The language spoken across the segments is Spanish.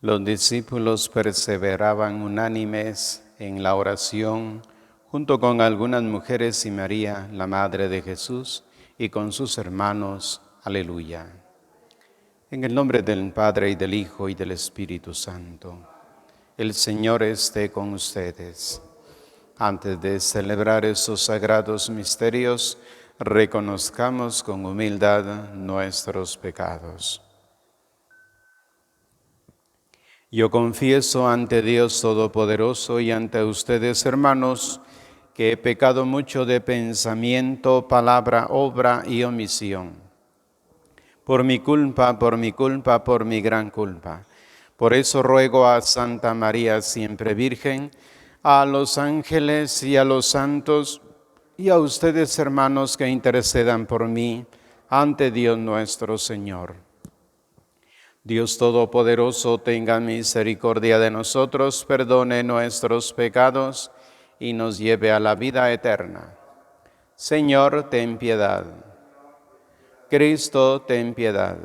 Los discípulos perseveraban unánimes en la oración, junto con algunas mujeres y María, la Madre de Jesús, y con sus hermanos. Aleluya. En el nombre del Padre, y del Hijo, y del Espíritu Santo. El Señor esté con ustedes. Antes de celebrar estos sagrados misterios, reconozcamos con humildad nuestros pecados. Yo confieso ante Dios Todopoderoso y ante ustedes, hermanos, que he pecado mucho de pensamiento, palabra, obra y omisión. Por mi culpa, por mi gran culpa. Por eso ruego a Santa María, siempre Virgen, a los ángeles y a los santos, y a ustedes, hermanos, que intercedan por mí ante Dios nuestro Señor. Dios Todopoderoso, tenga misericordia de nosotros, perdone nuestros pecados y nos lleve a la vida eterna. Señor, ten piedad. Cristo, ten piedad.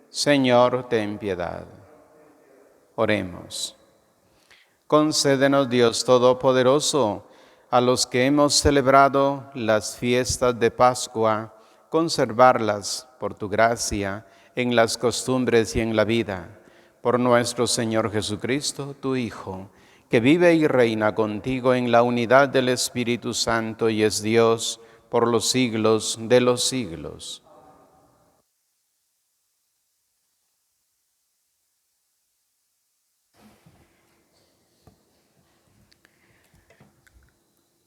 Señor, ten piedad. Oremos. Concédenos, Dios Todopoderoso, a los que hemos celebrado las fiestas de Pascua, conservarlas por tu gracia en las costumbres y en la vida, por nuestro Señor Jesucristo, tu Hijo, que vive y reina contigo en la unidad del Espíritu Santo y es Dios por los siglos de los siglos.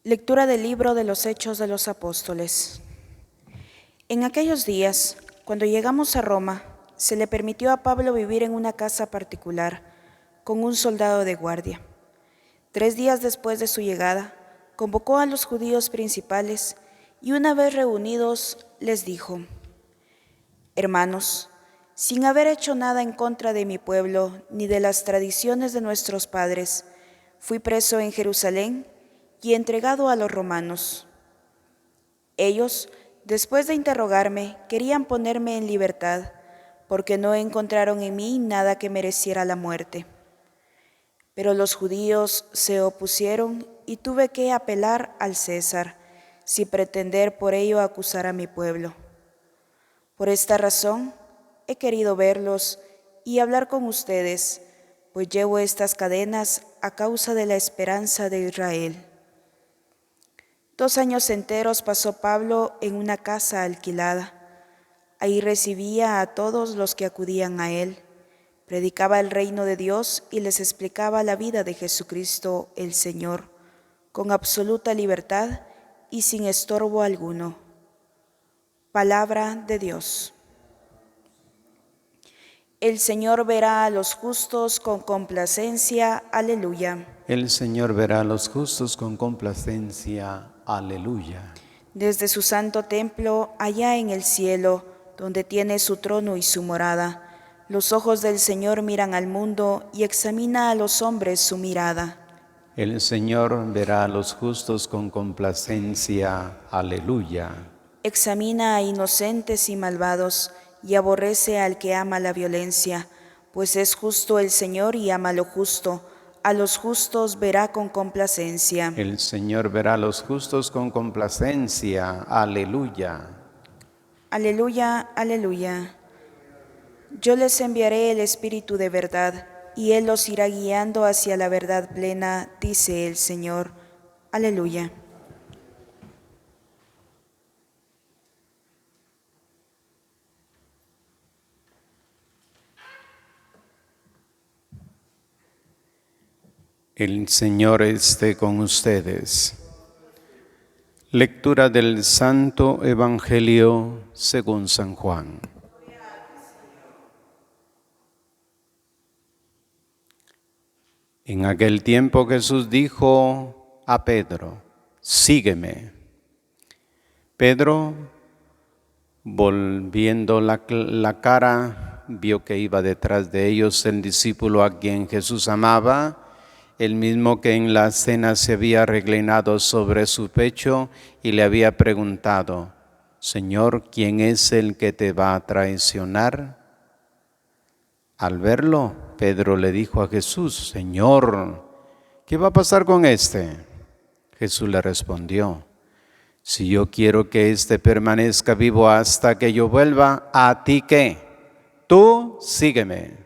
Lectura del libro de los Hechos de los Apóstoles. En aquellos días, cuando llegamos a Roma, se le permitió a Pablo vivir en una casa particular, con un soldado de guardia. 3 días después de su llegada, convocó a los judíos principales y una vez reunidos les dijo: Hermanos, sin haber hecho nada en contra de mi pueblo ni de las tradiciones de nuestros padres, fui preso en Jerusalén y entregado a los romanos. Ellos, después de interrogarme, querían ponerme en libertad, porque no encontraron en mí nada que mereciera la muerte. Pero los judíos se opusieron y tuve que apelar al César, sin pretender por ello acusar a mi pueblo. Por esta razón, he querido verlos y hablar con ustedes, pues llevo estas cadenas a causa de la esperanza de Israel. 2 años enteros pasó Pablo en una casa alquilada. Ahí recibía a todos los que acudían a él, predicaba el reino de Dios y les explicaba la vida de Jesucristo el Señor, con absoluta libertad y sin estorbo alguno. Palabra de Dios. El Señor verá a los justos con complacencia. Aleluya. El Señor verá a los justos con complacencia. Aleluya. Desde su santo templo, allá en el cielo, donde tiene su trono y su morada, los ojos del Señor miran al mundo y examina a los hombres su mirada. El Señor verá a los justos con complacencia. Aleluya. Examina a inocentes y malvados y aborrece al que ama la violencia, pues es justo el Señor y ama lo justo. A los justos verá con complacencia. El Señor verá a los justos con complacencia. Aleluya. Aleluya, aleluya. Yo les enviaré el Espíritu de verdad, y Él los irá guiando hacia la verdad plena, dice el Señor. Aleluya. El Señor esté con ustedes. Lectura del Santo Evangelio según San Juan. En aquel tiempo Jesús dijo a Pedro: sígueme. Pedro, volviendo la cara, vio que iba detrás de ellos el discípulo a quien Jesús amaba, el mismo que en la cena se había reclinado sobre su pecho y le había preguntado: Señor, ¿quién es el que te va a traicionar? Al verlo, Pedro le dijo a Jesús: Señor, ¿qué va a pasar con este? Jesús le respondió: si yo quiero que éste permanezca vivo hasta que yo vuelva, ¿a ti qué? Tú sígueme.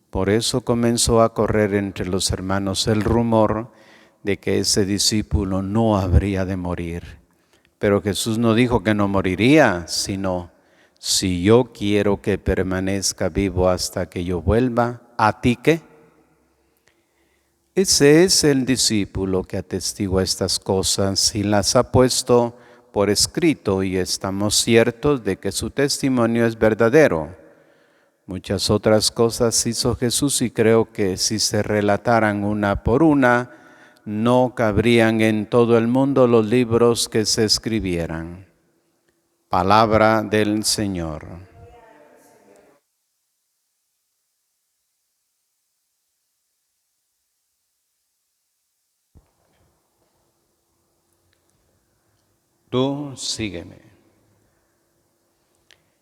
Por eso comenzó a correr entre los hermanos el rumor de que ese discípulo no habría de morir. Pero Jesús no dijo que no moriría, sino: si yo quiero que permanezca vivo hasta que yo vuelva, ¿a ti qué? Ese es el discípulo que atestigua estas cosas y las ha puesto por escrito, y estamos ciertos de que su testimonio es verdadero. Muchas otras cosas hizo Jesús y creo que si se relataran una por una, no cabrían en todo el mundo los libros que se escribieran. Palabra del Señor. Tú sígueme.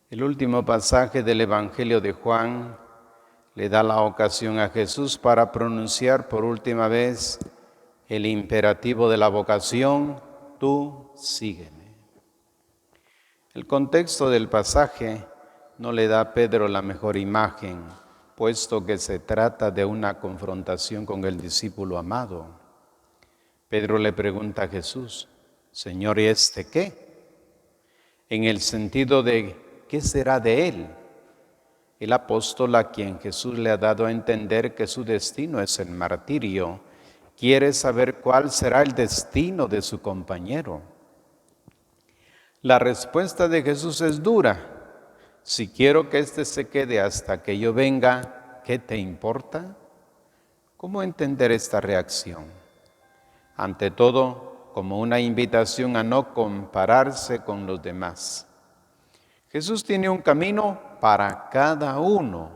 El último pasaje del Evangelio de Juan le da la ocasión a Jesús para pronunciar por última vez el imperativo de la vocación: tú sígueme. El contexto del pasaje no le da a Pedro la mejor imagen, puesto que se trata de una confrontación con el discípulo amado. Pedro le pregunta a Jesús: Señor, ¿y este qué? En el sentido de ¿qué será de él? El apóstol, a quien Jesús le ha dado a entender que su destino es el martirio, quiere saber cuál será el destino de su compañero. La respuesta de Jesús es dura: si quiero que éste se quede hasta que yo venga, ¿qué te importa? ¿Cómo entender esta reacción? Ante todo, como una invitación a no compararse con los demás. Jesús tiene un camino para cada uno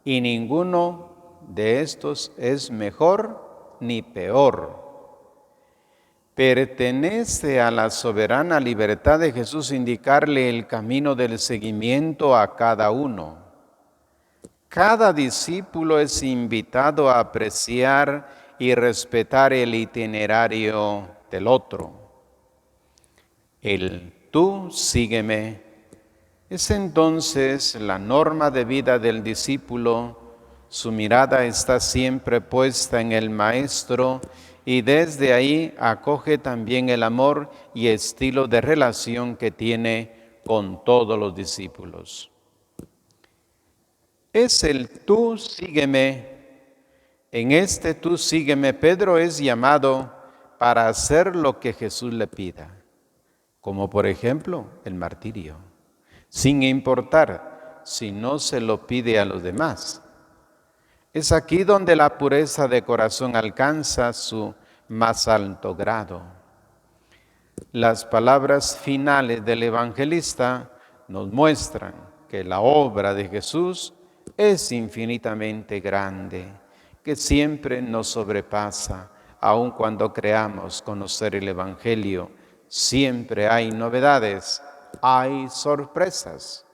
y ninguno de estos es mejor ni peor. Pertenece a la soberana libertad de Jesús indicarle el camino del seguimiento a cada uno. Cada discípulo es invitado a apreciar y respetar el itinerario del otro. El tú sígueme es entonces la norma de vida del discípulo. Su mirada está siempre puesta en el Maestro y desde ahí acoge también el amor y estilo de relación que tiene con todos los discípulos. Es el tú sígueme. En este tú sígueme, Pedro es llamado para hacer lo que Jesús le pida, como por ejemplo el martirio, sin importar si no se lo pide a los demás. Es aquí donde la pureza de corazón alcanza su más alto grado. Las palabras finales del evangelista nos muestran que la obra de Jesús es infinitamente grande, que siempre nos sobrepasa, aun cuando creamos conocer el Evangelio. Siempre hay novedades, hay sorpresas.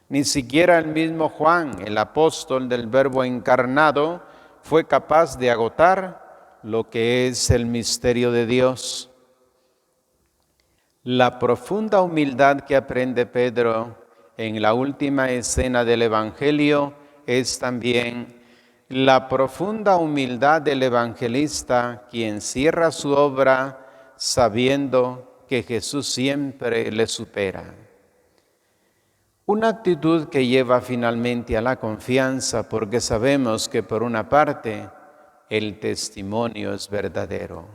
Ni siquiera el mismo Juan, el apóstol del Verbo encarnado, fue capaz de agotar lo que es el misterio de Dios. La profunda humildad que aprende Pedro en la última escena del Evangelio es también la profunda humildad del evangelista, quien cierra su obra sabiendo que Jesús siempre le supera. Una actitud que lleva finalmente a la confianza, porque sabemos que por una parte el testimonio es verdadero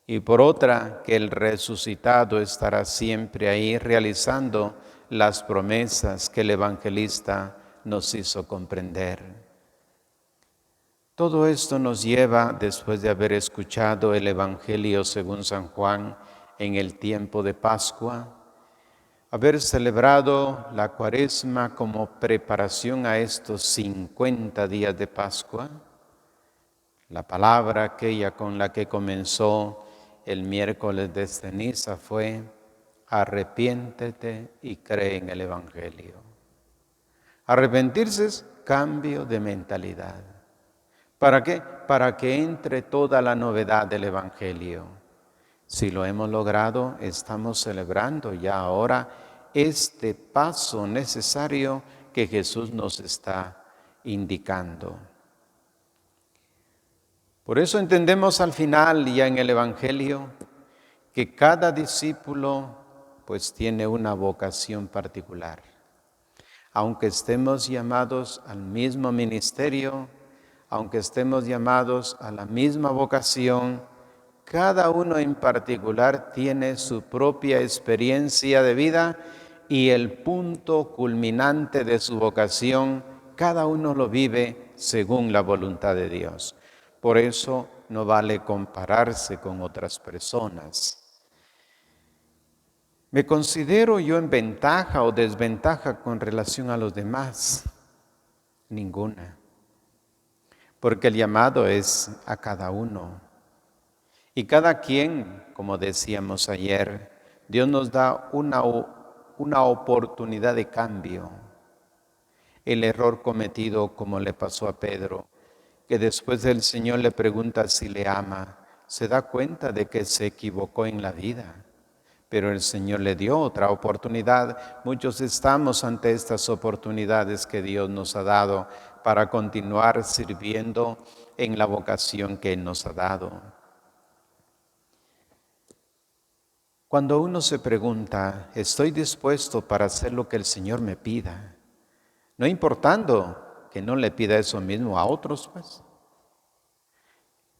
y por otra que el resucitado estará siempre ahí realizando las promesas que el evangelista nos hizo comprender. Todo esto nos lleva, después de haber escuchado el Evangelio según San Juan en el tiempo de Pascua, haber celebrado la Cuaresma como preparación a estos 50 días de Pascua, la palabra aquella con la que comenzó el miércoles de ceniza fue: arrepiéntete y cree en el Evangelio. Arrepentirse es cambio de mentalidad. ¿Para qué? Para que entre toda la novedad del Evangelio. Si lo hemos logrado, estamos celebrando ya ahora este paso necesario que Jesús nos está indicando. Por eso entendemos al final, ya en el Evangelio, que cada discípulo pues tiene una vocación particular. Aunque estemos llamados al mismo ministerio, aunque estemos llamados a la misma vocación, cada uno en particular tiene su propia experiencia de vida y el punto culminante de su vocación, cada uno lo vive según la voluntad de Dios. Por eso no vale compararse con otras personas. ¿Me considero yo en ventaja o desventaja con relación a los demás? Ninguna. Porque el llamado es a cada uno. Y cada quien, como decíamos ayer, Dios nos da una oportunidad de cambio. El error cometido, como le pasó a Pedro, que después el Señor le pregunta si le ama, se da cuenta de que se equivocó en la vida. Pero el Señor le dio otra oportunidad. Muchos estamos ante estas oportunidades que Dios nos ha dado para continuar sirviendo en la vocación que Él nos ha dado. Cuando uno se pregunta, ¿estoy dispuesto para hacer lo que el Señor me pida? No importando que no le pida eso mismo a otros, pues.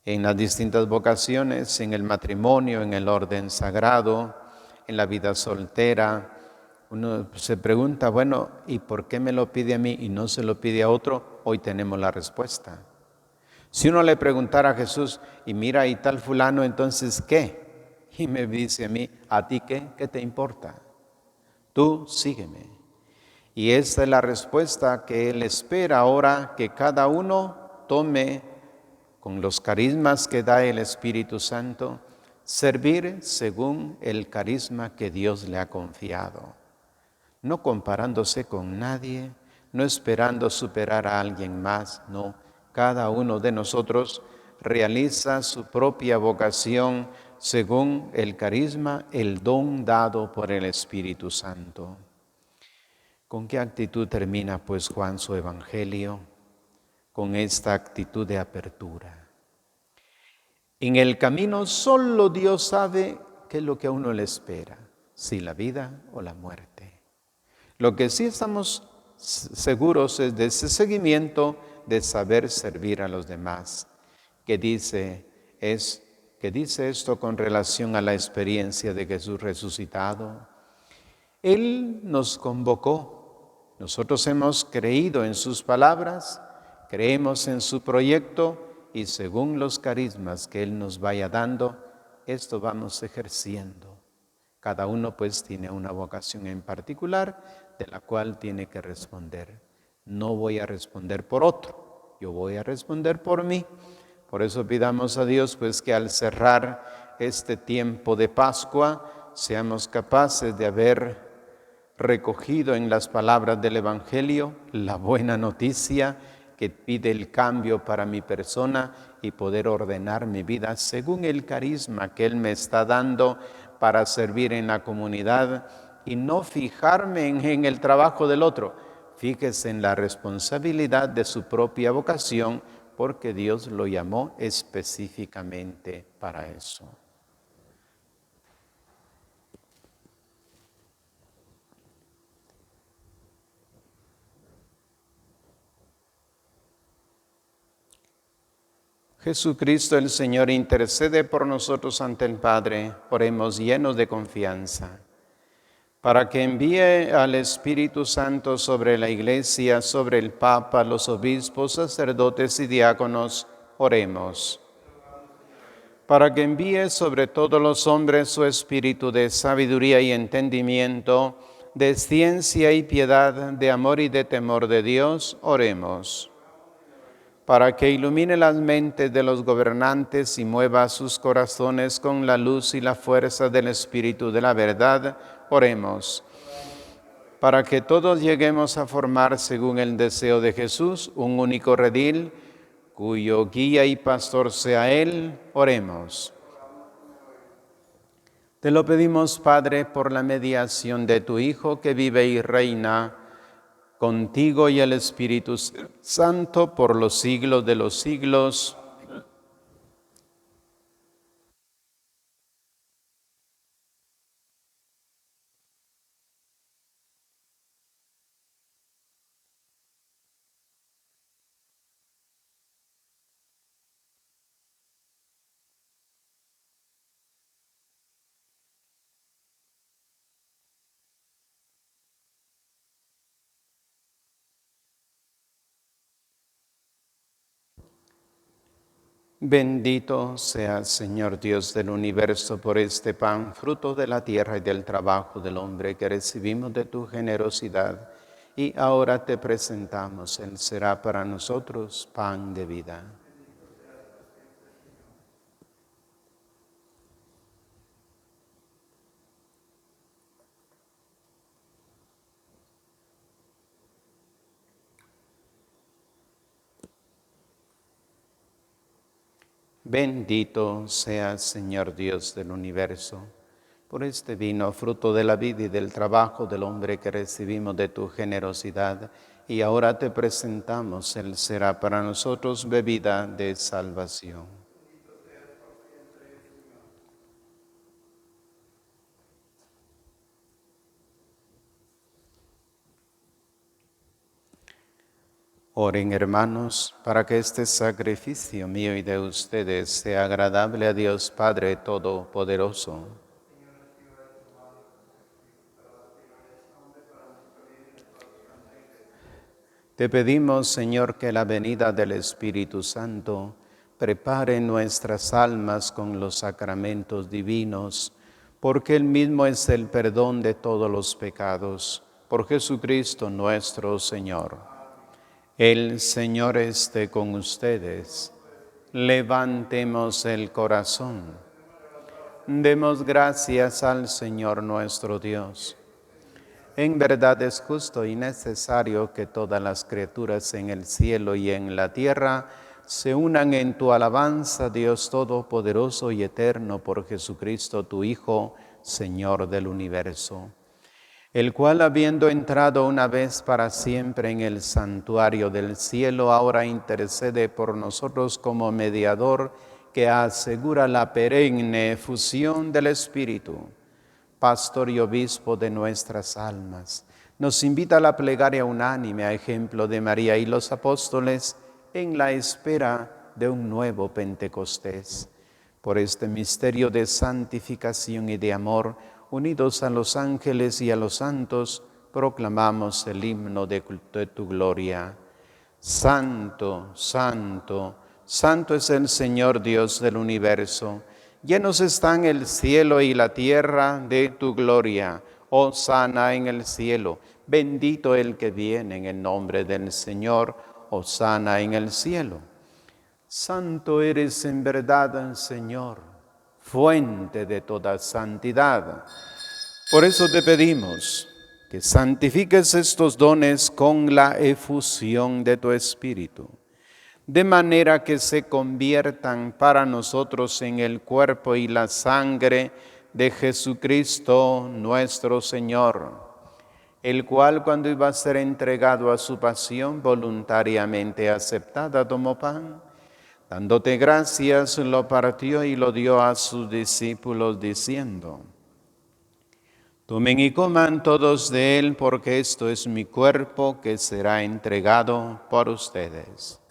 En las distintas vocaciones, en el matrimonio, en el orden sagrado, en la vida soltera, uno se pregunta, bueno, ¿y por qué me lo pide a mí y no se lo pide a otro? Hoy tenemos la respuesta. Si uno le preguntara a Jesús, y mira, y tal fulano, entonces, ¿qué? Y me dice a mí, ¿a ti qué? ¿Qué te importa? Tú sígueme. Y esta es la respuesta que Él espera ahora, que cada uno tome con los carismas que da el Espíritu Santo, servir según el carisma que Dios le ha confiado. No comparándose con nadie, no esperando superar a alguien más, no. Cada uno de nosotros realiza su propia vocación según el carisma, el don dado por el Espíritu Santo. ¿Con qué actitud termina pues Juan su evangelio? Con esta actitud de apertura. En el camino solo Dios sabe qué es lo que a uno le espera, si la vida o la muerte. Lo que sí estamos seguros es de ese seguimiento de saber servir a los demás, que dice esto con relación a la experiencia de Jesús resucitado. Él nos convocó, nosotros hemos creído en sus palabras, creemos en su proyecto y según los carismas que Él nos vaya dando, esto vamos ejerciendo. Cada uno pues tiene una vocación en particular de la cual tiene que responder. No voy a responder por otro, yo voy a responder por mí. Por eso pidamos a Dios pues que al cerrar este tiempo de Pascua seamos capaces de haber recogido en las palabras del Evangelio la buena noticia que pide el cambio para mi persona y poder ordenar mi vida según el carisma que Él me está dando para servir en la comunidad y no fijarme en el trabajo del otro. Fíjese en la responsabilidad de su propia vocación porque Dios lo llamó específicamente para eso. Jesucristo el Señor intercede por nosotros ante el Padre, oremos llenos de confianza, para que envíe al Espíritu Santo sobre la Iglesia, sobre el Papa, los obispos, sacerdotes y diáconos, oremos. Para que envíe sobre todos los hombres su espíritu de sabiduría y entendimiento, de ciencia y piedad, de amor y de temor de Dios, oremos. Para que ilumine las mentes de los gobernantes y mueva sus corazones con la luz y la fuerza del Espíritu de la verdad, oremos. para que todos lleguemos a formar, según el deseo de Jesús, un único redil, cuyo guía y pastor sea Él. Oremos. Te lo pedimos, Padre, por la mediación de tu Hijo, que vive y reina contigo y el Espíritu Santo por los siglos de los siglos. Bendito seas, Señor Dios del universo, por este pan, fruto de la tierra y del trabajo del hombre que recibimos de tu generosidad. Y ahora te presentamos, Él será para nosotros pan de vida. Bendito seas, Señor Dios del universo, por este vino, fruto de la vida y del trabajo del hombre que recibimos de tu generosidad, y ahora te presentamos, Él será para nosotros bebida de salvación. Oren, hermanos, para que este sacrificio mío y de ustedes sea agradable a Dios Padre Todopoderoso. Te pedimos, Señor, que la venida del Espíritu Santo prepare nuestras almas con los sacramentos divinos, porque Él mismo es el perdón de todos los pecados. Por Jesucristo nuestro Señor. El Señor esté con ustedes. Levantemos el corazón. Demos gracias al Señor nuestro Dios. En verdad es justo y necesario que todas las criaturas en el cielo y en la tierra se unan en tu alabanza, Dios Todopoderoso y Eterno, por Jesucristo tu Hijo, Señor del universo, el cual, habiendo entrado una vez para siempre en el santuario del cielo, ahora intercede por nosotros como mediador que asegura la perenne efusión del Espíritu. Pastor y obispo de nuestras almas, nos invita a la plegaria unánime, a ejemplo de María y los apóstoles, en la espera de un nuevo Pentecostés. Por este misterio de santificación y de amor, unidos a los ángeles y a los santos, proclamamos el himno de tu gloria. Santo, santo, santo es el Señor Dios del universo. Llenos están el cielo y la tierra de tu gloria. Hosana en el cielo. Bendito el que viene en el nombre del Señor. Hosana en el cielo. Santo eres en verdad, Señor, fuente de toda santidad. Por eso te pedimos que santifiques estos dones con la efusión de tu Espíritu, de manera que se conviertan para nosotros en el cuerpo y la sangre de Jesucristo nuestro Señor, el cual, cuando iba a ser entregado a su pasión voluntariamente aceptada, tomó pan, dándote gracias, lo partió y lo dio a sus discípulos, diciendo: tomen y coman todos de él, porque esto es mi cuerpo que será entregado por ustedes.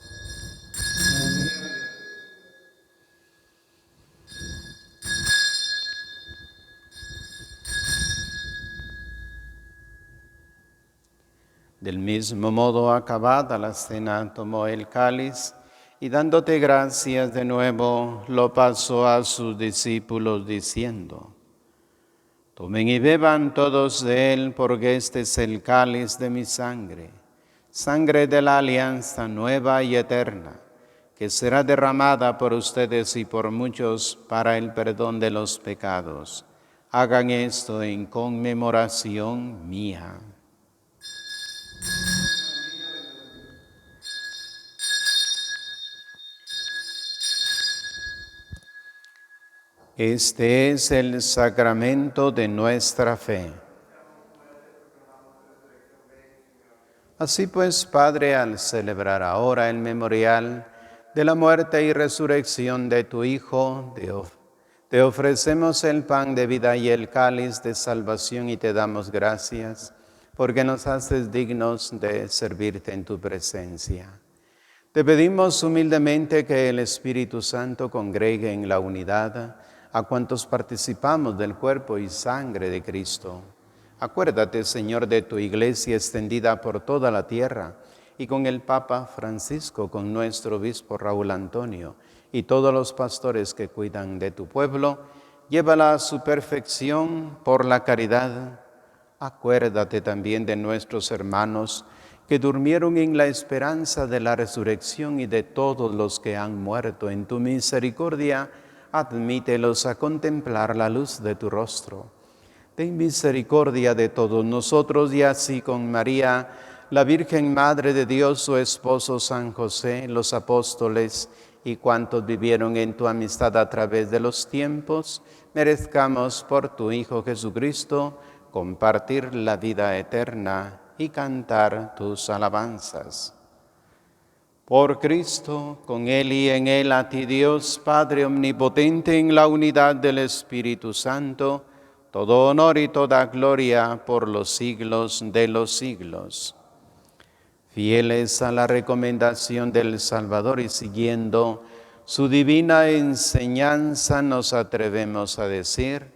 Del mismo modo, acabada la cena, tomó el cáliz y, dándote gracias de nuevo, lo pasó a sus discípulos, diciendo: tomen y beban todos de él, porque este es el cáliz de mi sangre, sangre de la alianza nueva y eterna, que será derramada por ustedes y por muchos para el perdón de los pecados. Hagan esto en conmemoración mía. Este es el sacramento de nuestra fe. Así pues, Padre, al celebrar ahora el memorial de la muerte y resurrección de tu Hijo, te ofrecemos el pan de vida y el cáliz de salvación y te damos gracias porque nos haces dignos de servirte en tu presencia. Te pedimos humildemente que el Espíritu Santo congregue en la unidad a cuantos participamos del cuerpo y sangre de Cristo. Acuérdate, Señor, de tu iglesia extendida por toda la tierra y con el Papa Francisco, con nuestro obispo Raúl Antonio y todos los pastores que cuidan de tu pueblo, llévala a su perfección por la caridad. Acuérdate también de nuestros hermanos que durmieron en la esperanza de la resurrección y de todos los que han muerto en tu misericordia, admítelos a contemplar la luz de tu rostro. Ten misericordia de todos nosotros y así con María, la Virgen Madre de Dios, su esposo San José, los apóstoles y cuantos vivieron en tu amistad a través de los tiempos, merezcamos por tu Hijo Jesucristo compartir la vida eterna y cantar tus alabanzas. Por Cristo, con Él y en Él, a ti Dios, Padre omnipotente, en la unidad del Espíritu Santo, todo honor y toda gloria por los siglos de los siglos. Fieles a la recomendación del Salvador y siguiendo su divina enseñanza, nos atrevemos a decir: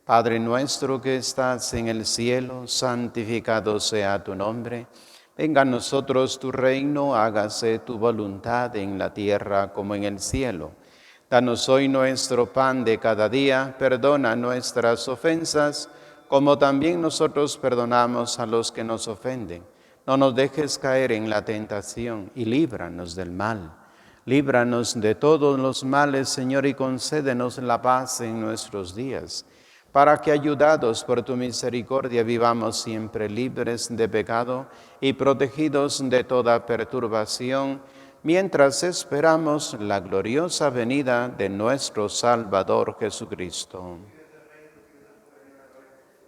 Padre nuestro que estás en el cielo, santificado sea tu nombre. Venga a nosotros tu reino, hágase tu voluntad en la tierra como en el cielo. Danos hoy nuestro pan de cada día, perdona nuestras ofensas, como también nosotros perdonamos a los que nos ofenden. No nos dejes caer en la tentación y líbranos del mal. Líbranos de todos los males, Señor, y concédenos la paz en nuestros días, para que, ayudados por tu misericordia, vivamos siempre libres de pecado y protegidos de toda perturbación, mientras esperamos la gloriosa venida de nuestro Salvador Jesucristo.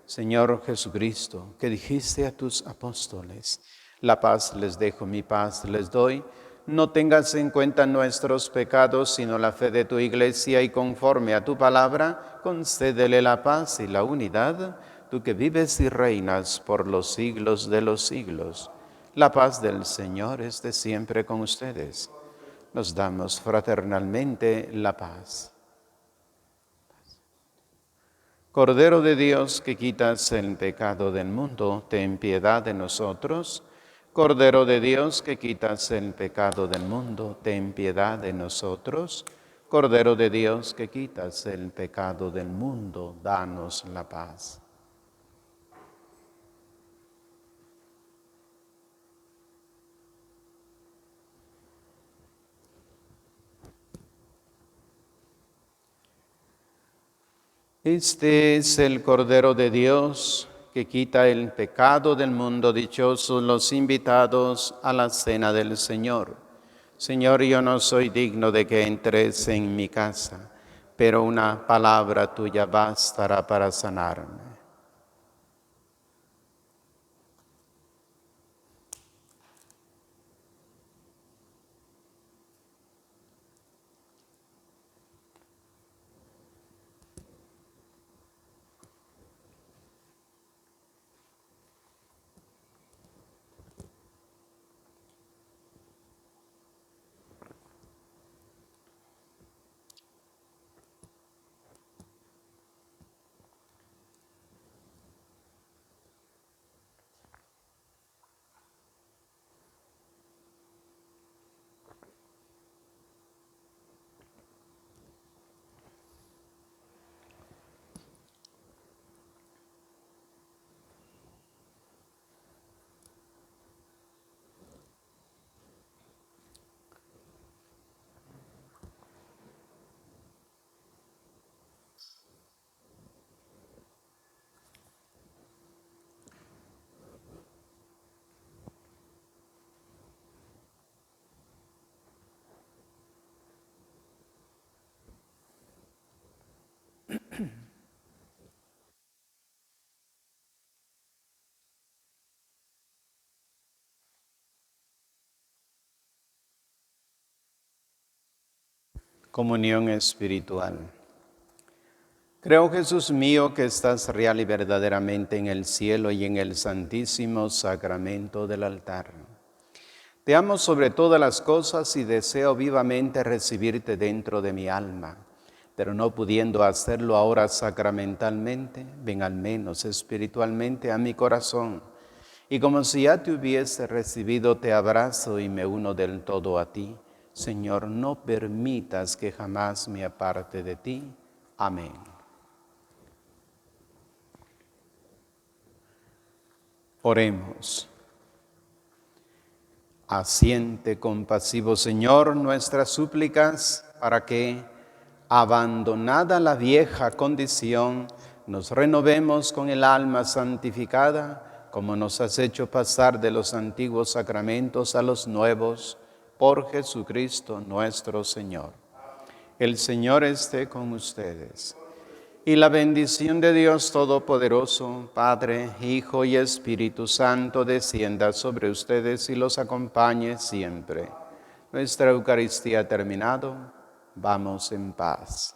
Señor Jesucristo, que dijiste a tus apóstoles: la paz les dejo, mi paz les doy. No tengas en cuenta nuestros pecados, sino la fe de tu iglesia, y conforme a tu palabra, concédele la paz y la unidad, tú que vives y reinas por los siglos de los siglos. La paz del Señor esté siempre con ustedes. Nos damos fraternalmente la paz. Cordero de Dios, que quitas el pecado del mundo, ten piedad de nosotros. Cordero de Dios, que quitas el pecado del mundo, ten piedad de nosotros. Cordero de Dios, que quitas el pecado del mundo, danos la paz. Este es el Cordero de Dios que quita el pecado del mundo. Dichosos los invitados a la cena del Señor. Señor, yo no soy digno de que entres en mi casa, pero una palabra tuya bastará para sanarme. Comunión espiritual. Creo, Jesús mío, que estás real y verdaderamente en el cielo y en el santísimo sacramento del altar. Te amo sobre todas las cosas y deseo vivamente recibirte dentro de mi alma, pero no pudiendo hacerlo ahora sacramentalmente, ven al menos espiritualmente a mi corazón, y como si ya te hubiese recibido, te abrazo y me uno del todo a ti. Señor, no permitas que jamás me aparte de ti. Amén. Oremos. Asiente compasivo, Señor, nuestras súplicas para que, abandonada la vieja condición, nos renovemos con el alma santificada, como nos has hecho pasar de los antiguos sacramentos a los nuevos, por Jesucristo nuestro Señor. El Señor esté con ustedes. Y la bendición de Dios Todopoderoso, Padre, Hijo y Espíritu Santo, descienda sobre ustedes y los acompañe siempre. Nuestra Eucaristía ha terminado. Vamos en paz.